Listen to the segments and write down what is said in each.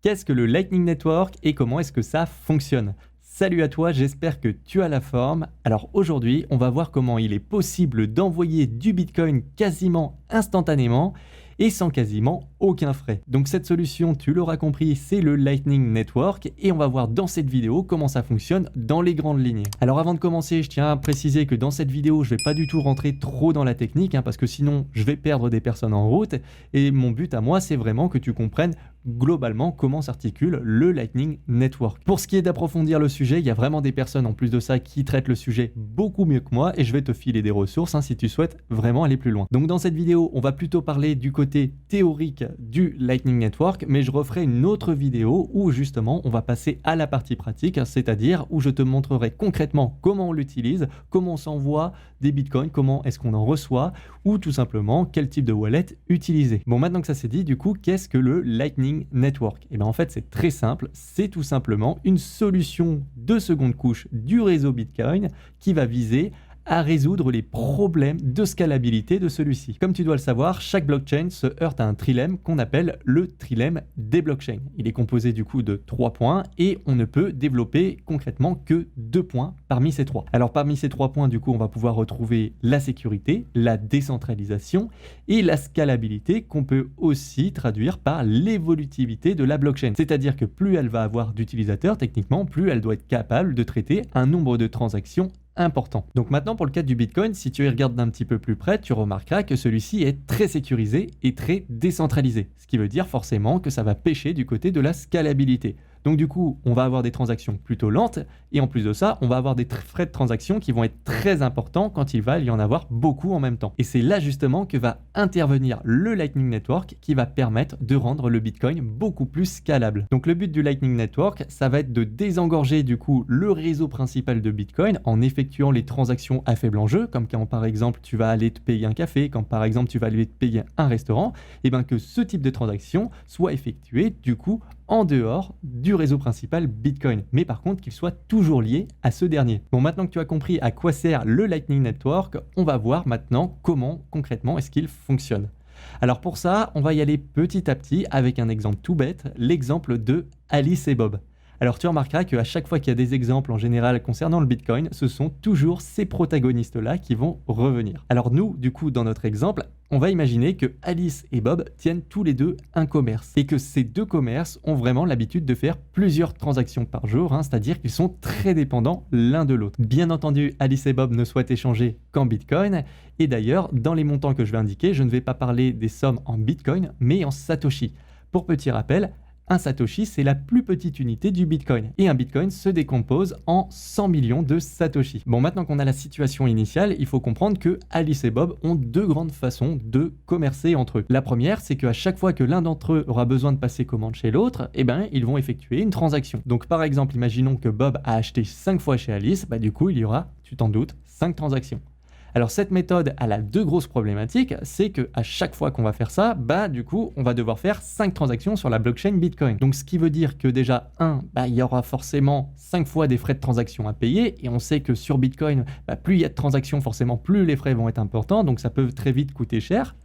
Qu'est-ce que le Lightning Network et comment est-ce que ça fonctionne? Salut à toi, j'espère que tu as la forme. Alors aujourd'hui, on va voir comment il est possible d'envoyer du Bitcoin quasiment instantanément et sans quasiment aucun frais. Donc cette solution, tu l'auras compris, c'est le Lightning Network et on va voir dans cette vidéo comment ça fonctionne dans les grandes lignes. Alors avant de commencer, je tiens à préciser que dans cette vidéo, je ne vais pas du tout rentrer trop dans la technique parce que sinon je vais perdre des personnes en route et mon but à moi, c'est vraiment que tu comprennes globalement comment s'articule le Lightning Network. Pour ce qui est d'approfondir le sujet, il y a vraiment des personnes en plus de ça qui traitent le sujet beaucoup mieux que moi et je vais te filer des ressources si tu souhaites vraiment aller plus loin. Donc dans cette vidéo, on va plutôt parler du côté théorique du Lightning Network, mais je referai une autre vidéo où justement on va passer à la partie pratique, c'est-à-dire où je te montrerai concrètement comment on l'utilise, comment on s'envoie des bitcoins, comment est-ce qu'on en reçoit ou tout simplement quel type de wallet utiliser. Bon, maintenant que ça c'est dit, du coup, qu'est-ce que le Lightning Network? Et bien en fait c'est très simple, c'est tout simplement une solution de seconde couche du réseau Bitcoin qui va viser à résoudre les problèmes de scalabilité de celui-ci. Comme tu dois le savoir, chaque blockchain se heurte à un trilemme qu'on appelle le trilemme des blockchains. Il est composé du coup de 3 points et on ne peut développer concrètement que 2 points parmi ces 3. Alors parmi ces 3 points, du coup, on va pouvoir retrouver la sécurité, la décentralisation et la scalabilité qu'on peut aussi traduire par l'évolutivité de la blockchain. C'est-à-dire que plus elle va avoir d'utilisateurs, techniquement, plus elle doit être capable de traiter un nombre de transactions important. Donc maintenant pour le cas du Bitcoin, si tu y regardes d'un petit peu plus près, tu remarqueras que celui-ci est très sécurisé et très décentralisé, ce qui veut dire forcément que ça va pêcher du côté de la scalabilité. Donc du coup, on va avoir des transactions plutôt lentes et en plus de ça, on va avoir des frais de transaction qui vont être très importants quand il va y en avoir beaucoup en même temps. Et c'est là justement que va intervenir le Lightning Network qui va permettre de rendre le Bitcoin beaucoup plus scalable. Donc le but du Lightning Network, ça va être de désengorger du coup le réseau principal de Bitcoin en effectuant les transactions à faible enjeu, comme quand par exemple tu vas aller te payer un café, quand par exemple tu vas aller te payer un restaurant, et bien que ce type de transaction soit effectué du coup en dehors du réseau principal Bitcoin, mais par contre qu'il soit toujours lié à ce dernier. Bon, maintenant que tu as compris à quoi sert le Lightning Network, on va voir maintenant comment concrètement est-ce qu'il fonctionne. Alors pour ça, on va y aller petit à petit avec un exemple tout bête, l'exemple de Alice et Bob. Alors tu remarqueras qu'à chaque fois qu'il y a des exemples en général concernant le Bitcoin, ce sont toujours ces protagonistes-là qui vont revenir. Alors nous, du coup, dans notre exemple, on va imaginer que Alice et Bob tiennent tous les deux un commerce et que ces deux commerces ont vraiment l'habitude de faire plusieurs transactions par jour, c'est-à-dire qu'ils sont très dépendants l'un de l'autre. Bien entendu, Alice et Bob ne souhaitent échanger qu'en Bitcoin et d'ailleurs, dans les montants que je vais indiquer, je ne vais pas parler des sommes en Bitcoin, mais en Satoshi. Pour petit rappel, un Satoshi, c'est la plus petite unité du Bitcoin. Et un Bitcoin se décompose en 100 millions de Satoshi. Bon, maintenant qu'on a la situation initiale, il faut comprendre que Alice et Bob ont deux grandes façons de commercer entre eux. La première, c'est qu'à chaque fois que l'un d'entre eux aura besoin de passer commande chez l'autre, ils vont effectuer une transaction. Donc par exemple, imaginons que Bob a acheté 5 fois chez Alice, du coup, il y aura, tu t'en doutes, 5 transactions. Alors cette méthode, elle a deux grosses problématiques, c'est qu'à chaque fois qu'on va faire ça, du coup, on va devoir faire 5 transactions sur la blockchain Bitcoin. Donc ce qui veut dire que déjà, il y aura forcément 5 fois des frais de transaction à payer, et on sait que sur Bitcoin, plus il y a de transactions, forcément, plus les frais vont être importants, donc ça peut très vite coûter cher.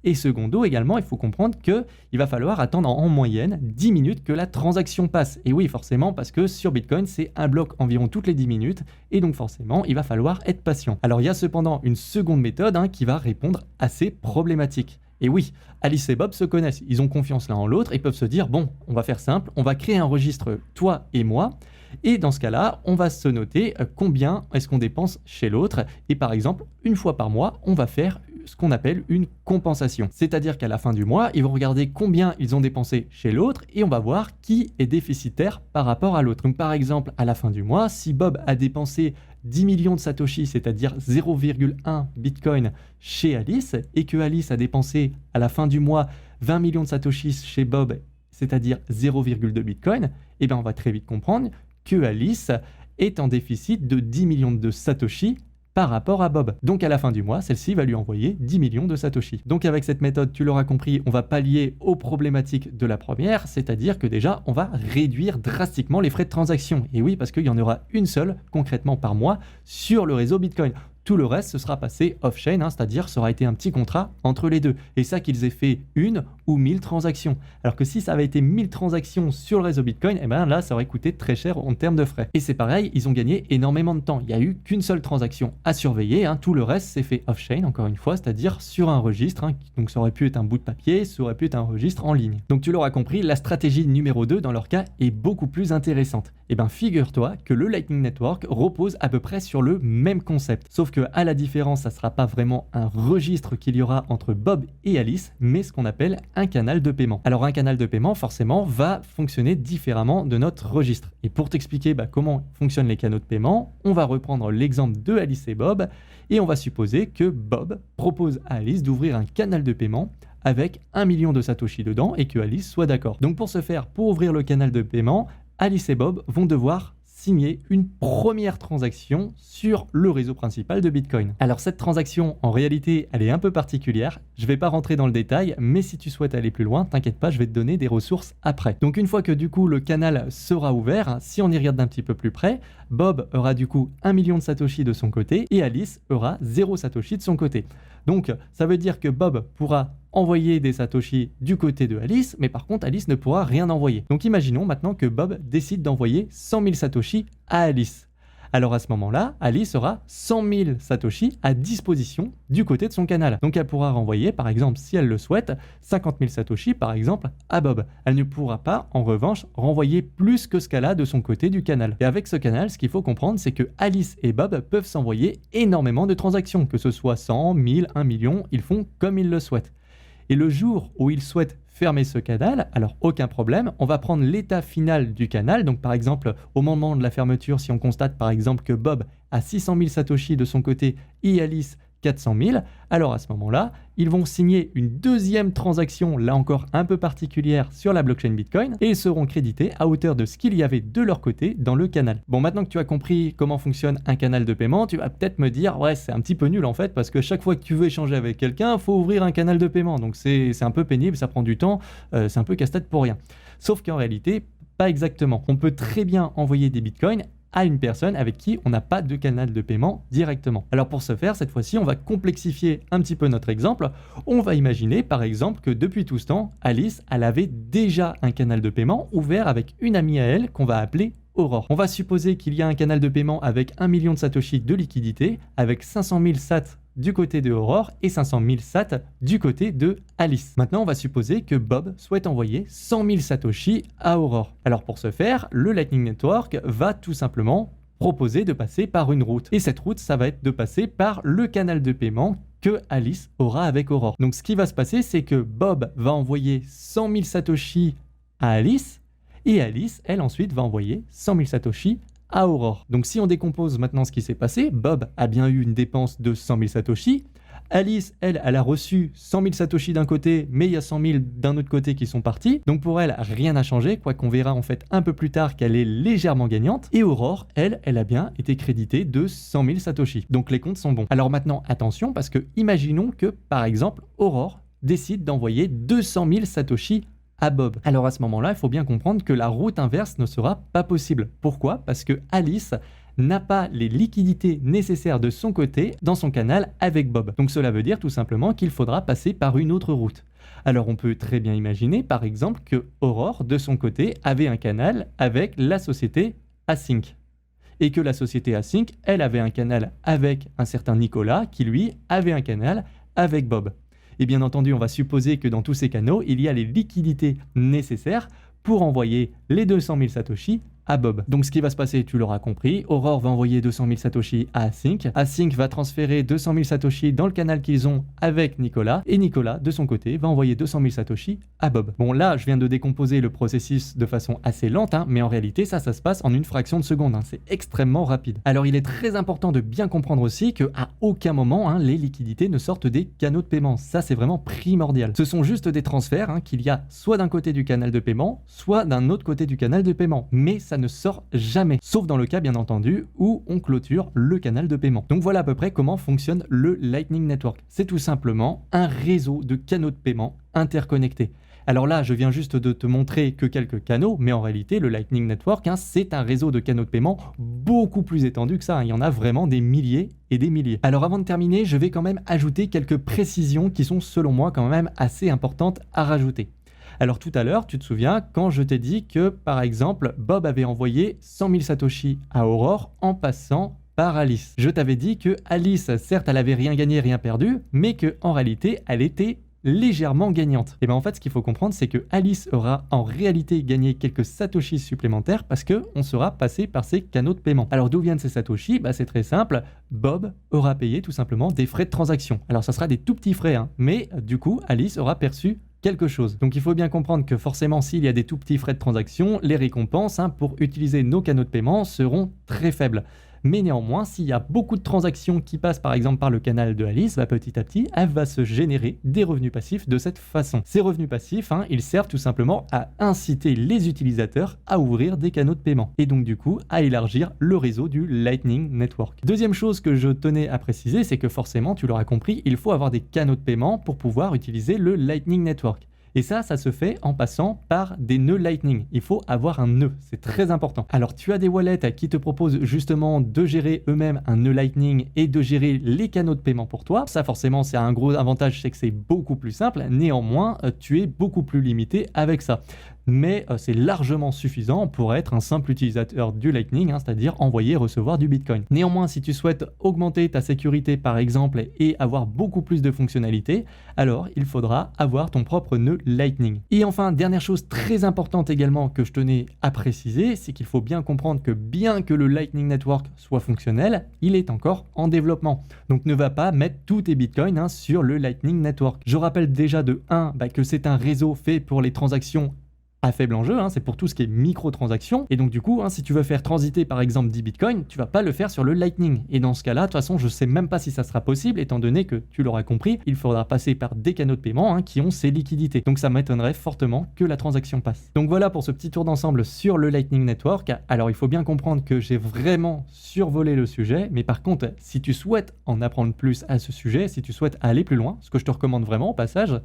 Et secondo, également, il faut comprendre qu'il va falloir attendre en moyenne 10 minutes que la transaction passe. Et oui, forcément, parce que sur Bitcoin, c'est un bloc environ toutes les 10 minutes. Et donc forcément, il va falloir être patient. Alors il y a cependant une seconde méthode qui va répondre à ces problématiques. Et oui, Alice et Bob se connaissent, ils ont confiance l'un en l'autre et peuvent se dire, bon, on va faire simple, on va créer un registre, toi et moi. Et dans ce cas-là, on va se noter combien est-ce qu'on dépense chez l'autre. Et par exemple, une fois par mois, on va faire ce qu'on appelle une compensation. C'est-à-dire qu'à la fin du mois, ils vont regarder combien ils ont dépensé chez l'autre et on va voir qui est déficitaire par rapport à l'autre. Donc par exemple, à la fin du mois, si Bob a dépensé 10 millions de Satoshi, c'est-à-dire 0,1 Bitcoin chez Alice, et que Alice a dépensé à la fin du mois 20 millions de Satoshi chez Bob, c'est-à-dire 0,2 Bitcoin, on va très vite comprendre que Alice est en déficit de 10 millions de Satoshi par rapport à Bob. Donc à la fin du mois, celle-ci va lui envoyer 10 millions de Satoshi. Donc avec cette méthode, tu l'auras compris, on va pallier aux problématiques de la première, c'est-à-dire que déjà, on va réduire drastiquement les frais de transaction. Et oui, parce qu'il y en aura une seule, concrètement par mois, sur le réseau Bitcoin. Tout le reste, ce sera passé off-chain, c'est-à-dire ça aura été un petit contrat entre les deux. Et ça qu'ils aient fait 1 ou 1000 transactions. Alors que si ça avait été 1000 transactions sur le réseau Bitcoin, eh ben là, ça aurait coûté très cher en termes de frais. Et c'est pareil, ils ont gagné énormément de temps. Il n'y a eu qu'une seule transaction à surveiller. Tout le reste, c'est fait off-chain, encore une fois, c'est-à-dire sur un registre. Donc ça aurait pu être un bout de papier, ça aurait pu être un registre en ligne. Donc tu l'auras compris, la stratégie numéro 2 dans leur cas est beaucoup plus intéressante. Eh bien, figure-toi que le Lightning Network repose à peu près sur le même concept. Sauf que, à la différence, ça ne sera pas vraiment un registre qu'il y aura entre Bob et Alice, mais ce qu'on appelle un canal de paiement. Alors, un canal de paiement, forcément, va fonctionner différemment de notre registre. Et pour t'expliquer comment fonctionnent les canaux de paiement, on va reprendre l'exemple de Alice et Bob, et on va supposer que Bob propose à Alice d'ouvrir un canal de paiement avec 1 million de Satoshi dedans et que Alice soit d'accord. Donc, pour ce faire, pour ouvrir le canal de paiement, Alice et Bob vont devoir signer une première transaction sur le réseau principal de Bitcoin. Alors cette transaction, en réalité, elle est un peu particulière. Je ne vais pas rentrer dans le détail, mais si tu souhaites aller plus loin, t'inquiète pas, je vais te donner des ressources après. Donc une fois que du coup le canal sera ouvert, si on y regarde d'un petit peu plus près, Bob aura du coup 1 million de Satoshi de son côté et Alice aura 0 Satoshi de son côté. Donc ça veut dire que Bob pourra envoyer des Satoshi du côté de Alice, mais par contre Alice ne pourra rien envoyer. Donc imaginons maintenant que Bob décide d'envoyer 100 000 Satoshi à Alice. Alors à ce moment-là, Alice aura 100 000 Satoshi à disposition du côté de son canal. Donc elle pourra renvoyer, par exemple, si elle le souhaite, 50 000 Satoshi, par exemple, à Bob. Elle ne pourra pas, en revanche, renvoyer plus que ce qu'elle a de son côté du canal. Et avec ce canal, ce qu'il faut comprendre, c'est que Alice et Bob peuvent s'envoyer énormément de transactions, que ce soit 100, 1000, 1 million, ils font comme ils le souhaitent. Et le jour où ils souhaitent fermer ce canal, alors aucun problème, on va prendre l'état final du canal. Donc par exemple, au moment de la fermeture, si on constate par exemple que Bob a 600 000 Satoshi de son côté et Alice 400 000, alors à ce moment-là, ils vont signer une deuxième transaction, là encore un peu particulière, sur la blockchain Bitcoin et ils seront crédités à hauteur de ce qu'il y avait de leur côté dans le canal. Bon, maintenant que tu as compris comment fonctionne un canal de paiement, tu vas peut-être me dire, ouais, c'est un petit peu nul en fait, parce que chaque fois que tu veux échanger avec quelqu'un, il faut ouvrir un canal de paiement. Donc c'est un peu pénible, ça prend du temps, c'est un peu casse-tête pour rien. Sauf qu'en réalité, pas exactement. On peut très bien envoyer des bitcoins à une personne avec qui on n'a pas de canal de paiement directement. Alors pour ce faire, cette fois-ci, on va complexifier un petit peu notre exemple. On va imaginer par exemple que depuis tout ce temps, Alice, elle avait déjà un canal de paiement ouvert avec une amie à elle qu'on va appeler Aurore. On va supposer qu'il y a un canal de paiement avec 1 million de Satoshi de liquidité, avec 500 000 sats du côté de Aurore et 500 000 sats du côté de Alice. Maintenant, on va supposer que Bob souhaite envoyer 100 000 Satoshi à Aurore. Alors pour ce faire, le Lightning Network va tout simplement proposer de passer par une route. Et cette route, ça va être de passer par le canal de paiement que Alice aura avec Aurore. Donc ce qui va se passer, c'est que Bob va envoyer 100 000 Satoshi à Alice et Alice, elle ensuite va envoyer 100 000 Satoshi à Aurore. Donc si on décompose maintenant ce qui s'est passé, Bob a bien eu une dépense de 100 000 Satoshi. Alice, elle a reçu 100 000 Satoshi d'un côté, mais il y a 100 000 d'un autre côté qui sont partis. Donc pour elle, rien n'a changé, quoi qu'on verra en fait un peu plus tard qu'elle est légèrement gagnante. Et Aurore, elle a bien été créditée de 100 000 Satoshi. Donc les comptes sont bons. Alors maintenant, attention, parce que imaginons que, par exemple, Aurore décide d'envoyer 200 000 Satoshi à Bob. Alors à ce moment-là, il faut bien comprendre que la route inverse ne sera pas possible. Pourquoi ? Parce que Alice n'a pas les liquidités nécessaires de son côté dans son canal avec Bob. Donc cela veut dire tout simplement qu'il faudra passer par une autre route. Alors on peut très bien imaginer par exemple que Aurore, de son côté, avait un canal avec la société Async. Et que la société Async, elle avait un canal avec un certain Nicolas qui lui avait un canal avec Bob. Et bien entendu, on va supposer que dans tous ces canaux, il y a les liquidités nécessaires pour envoyer les 200 000 Satoshi à Bob. Donc ce qui va se passer, tu l'auras compris, Aurore va envoyer 200 000 Satoshi à Async. Async va transférer 200 000 Satoshi dans le canal qu'ils ont avec Nicolas. Et Nicolas, de son côté, va envoyer 200 000 Satoshi à Bob. Bon, là, je viens de décomposer le processus de façon assez lente, mais en réalité, ça se passe en une fraction de seconde. C'est extrêmement rapide. Alors, il est très important de bien comprendre aussi qu'à aucun moment, les liquidités ne sortent des canaux de paiement. Ça, c'est vraiment primordial. Ce sont juste des transferts qu'il y a soit d'un côté du canal de paiement, soit d'un autre côté du canal de paiement. Mais ça ne sort jamais, sauf dans le cas bien entendu où on clôture le canal de paiement. Donc voilà à peu près comment fonctionne le Lightning Network. C'est tout simplement un réseau de canaux de paiement interconnectés. Alors là, je viens juste de te montrer que quelques canaux, mais en réalité, le Lightning Network, c'est un réseau de canaux de paiement beaucoup plus étendu que ça. Il y en a vraiment des milliers et des milliers. Alors avant de terminer, je vais quand même ajouter quelques précisions qui sont selon moi quand même assez importantes à rajouter. Alors tout à l'heure, tu te souviens quand je t'ai dit que par exemple, Bob avait envoyé 100 000 Satoshi à Aurore en passant par Alice. Je t'avais dit que Alice, certes, elle avait rien gagné, rien perdu, mais que en réalité, elle était légèrement gagnante. Et bien en fait, ce qu'il faut comprendre, c'est que Alice aura en réalité gagné quelques satoshis supplémentaires parce qu'on sera passé par ses canaux de paiement. Alors d'où viennent ces satoshis? C'est très simple, Bob aura payé tout simplement des frais de transaction. Alors ça sera des tout petits frais, mais du coup, Alice aura perçu quelque chose. Donc il faut bien comprendre que forcément s'il y a des tout petits frais de transaction, les récompenses pour utiliser nos canaux de paiement seront très faibles. Mais néanmoins, s'il y a beaucoup de transactions qui passent par exemple par le canal de Alice, petit à petit, elle va se générer des revenus passifs de cette façon. Ces revenus passifs, ils servent tout simplement à inciter les utilisateurs à ouvrir des canaux de paiement et donc du coup à élargir le réseau du Lightning Network. Deuxième chose que je tenais à préciser, c'est que forcément, tu l'auras compris, il faut avoir des canaux de paiement pour pouvoir utiliser le Lightning Network. Et ça se fait en passant par des nœuds Lightning. Il faut avoir un nœud, c'est très important. Alors tu as des wallets qui te proposent justement de gérer eux-mêmes un nœud Lightning et de gérer les canaux de paiement pour toi. Ça forcément c'est un gros avantage, c'est que c'est beaucoup plus simple. Néanmoins, tu es beaucoup plus limité avec ça. Mais c'est largement suffisant pour être un simple utilisateur du Lightning, c'est-à-dire envoyer et recevoir du Bitcoin. Néanmoins, si tu souhaites augmenter ta sécurité par exemple et avoir beaucoup plus de fonctionnalités, alors il faudra avoir ton propre nœud Lightning. Et enfin, dernière chose très importante également que je tenais à préciser, c'est qu'il faut bien comprendre que bien que le Lightning Network soit fonctionnel, il est encore en développement. Donc ne va pas mettre tous tes Bitcoins sur le Lightning Network. Je rappelle déjà de 1 que c'est un réseau fait pour les transactions à faible enjeu, c'est pour tout ce qui est microtransactions. Et donc du coup, si tu veux faire transiter par exemple 10 bitcoins, tu vas pas le faire sur le Lightning. Et dans ce cas-là, de toute façon, je sais même pas si ça sera possible, étant donné que, tu l'auras compris, il faudra passer par des canaux de paiement qui ont ces liquidités. Donc ça m'étonnerait fortement que la transaction passe. Donc voilà pour ce petit tour d'ensemble sur le Lightning Network. Alors il faut bien comprendre que j'ai vraiment survolé le sujet, mais par contre, si tu souhaites en apprendre plus à ce sujet, si tu souhaites aller plus loin, ce que je te recommande vraiment au passage,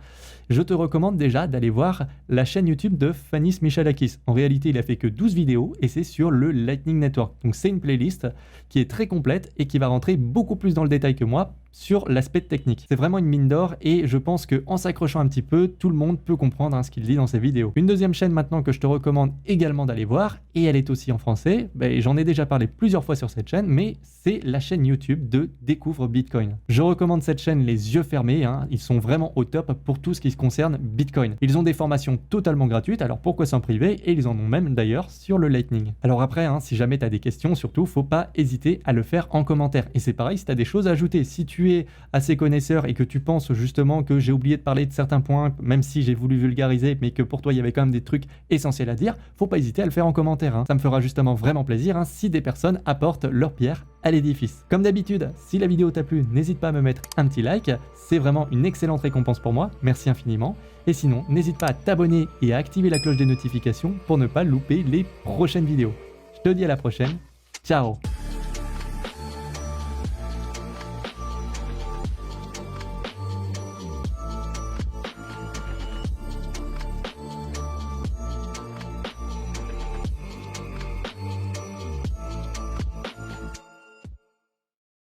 je te recommande déjà d'aller voir la chaîne YouTube de Fanis Michalakis. En réalité, il a fait que 12 vidéos et c'est sur le Lightning Network. Donc c'est une playlist qui est très complète et qui va rentrer beaucoup plus dans le détail que moi sur l'aspect technique. C'est vraiment une mine d'or et je pense qu'en s'accrochant un petit peu, tout le monde peut comprendre ce qu'il dit dans ses vidéos. Une deuxième chaîne maintenant que je te recommande également d'aller voir, et elle est aussi en français, j'en ai déjà parlé plusieurs fois sur cette chaîne, mais c'est la chaîne YouTube de Découvre Bitcoin. Je recommande cette chaîne les yeux fermés, ils sont vraiment au top pour tout ce qui se concerne Bitcoin. Ils ont des formations totalement gratuites, alors pourquoi s'en priver, et ils en ont même d'ailleurs sur le Lightning. Alors après, si jamais tu as des questions, surtout, faut pas hésiter à le faire en commentaire. Et c'est pareil si tu as des choses à ajouter. Si tu es assez connaisseur et que tu penses justement que j'ai oublié de parler de certains points, même si j'ai voulu vulgariser, mais que pour toi il y avait quand même des trucs essentiels à dire, faut pas hésiter à le faire en commentaire. Ça me fera justement vraiment plaisir si des personnes apportent leur pierre à l'édifice. Comme d'habitude, si la vidéo t'a plu, n'hésite pas à me mettre un petit like, c'est vraiment une excellente récompense pour moi, merci infiniment. Et sinon, n'hésite pas à t'abonner et à activer la cloche des notifications pour ne pas louper les prochaines vidéos. Je te dis à la prochaine, ciao!